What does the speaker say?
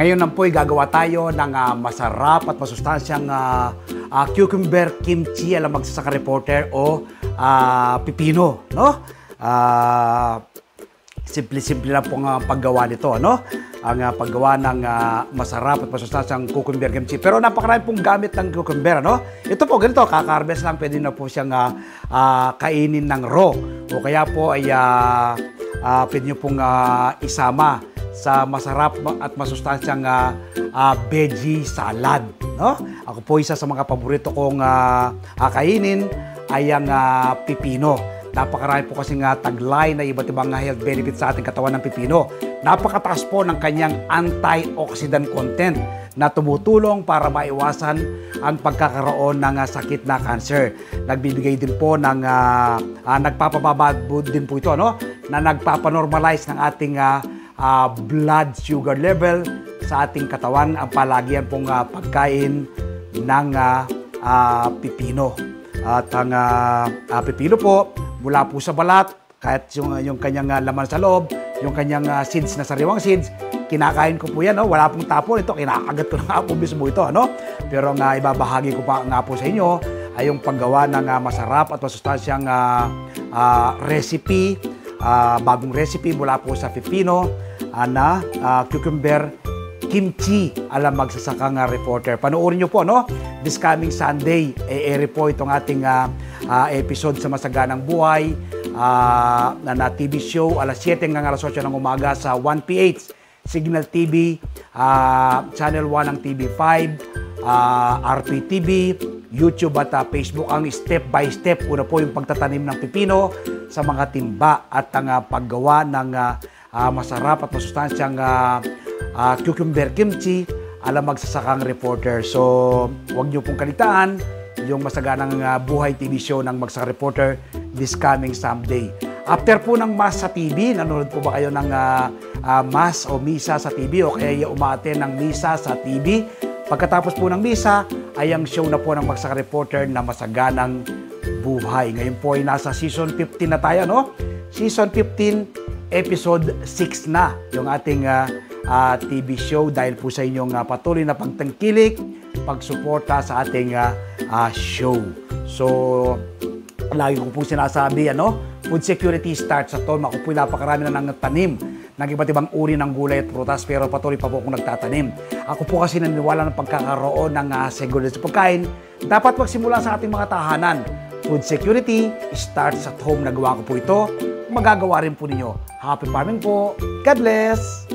Ngayon naman po gagawa tayo ng masarap at masustansyang cucumber kimchi, alam magsasaka reporter, o pipino, no? Simple-simple lang pong paggawa nito, no? Ang paggawa ng masarap at masustansyang cucumber kimchi. Pero napakarami pong gamit ng cucumber, no? Ito po, ganito, kaka-harvest lang, pwede na po siyang kainin ng raw. O kaya po ay pwede nyo pong isama sa masarap at masustansyang veggie salad, no? Ako po, isa sa mga paborito kong kainin ay ang pipino. Napakarami po kasing taglay na iba't ibang health benefits sa ating katawan ng pipino. Napakataas po ng kanyang antioxidant content na tumutulong para maiwasan ang pagkakaroon ng sakit na cancer. Nagbibigay din po ng nagpapababa din po ito, no? Na nagpapanormalize ng ating blood sugar level sa ating katawan. Ang palagian pong pagkain ng pipino. At ang pipino po, mula po sa balat, kahit yung kanyang laman sa loob, yung kanyang seeds na sariwang seeds, kinakain ko po yan, no? Wala pong tapon. Ito, kinakagat ko na nga po mismo ito, no? Pero ibabahagi ko pa nga po sa inyo ay yung paggawa ng masarap at masustansyang recipe, bagong recipe mula po sa pipino na cucumber kimchi, alam magsasakang reporter. Panoorin nyo po, no? This coming Sunday, e-air po itong ating episode sa Masaganang Buhay na TV show, alas 7 hanggang alas 8 ng umaga sa 1PH, Signal TV, Channel 1 ng TV5, RPTV, YouTube at Facebook. Ang step by step, una po yung pagtatanim ng pipino sa mga timba at ang paggawa ng masarap at masustansyang cucumber kimchi, alam magsasakang reporter. So, huwag niyo pong kalitaan yung Masaganang Buhay TV show ng Magsasaka Reporter this coming Sunday. After po ng Mass sa TV, nanonood po ba kayo ng Mass o Misa sa TV, o kaya umaattend ng Misa sa TV? Pagkatapos po ng Misa, ay ang show na po ng Magsasaka Reporter na Masaganang Buhay. Ngayon po ay nasa season 15 na tayo, no? Season 15, episode 6 na yung ating TV show, dahil po sa inyong patuloy na pagtangkilik, pagsuporta sa ating show. So, lagi ko po sinasabi, food security starts at home. Ako po napakarami na ng tanim ng iba't ibang uri ng gulay at prutas, pero patuloy pa po akong nagtatanim. Ako po kasi naniniwala ng pagkakaroon ng seguridad sa pagkain, dapat magsimula sa ating mga tahanan. Food security starts at home. Nagawa ko po ito, magagawa rin po ninyo. Happy farming po. God bless!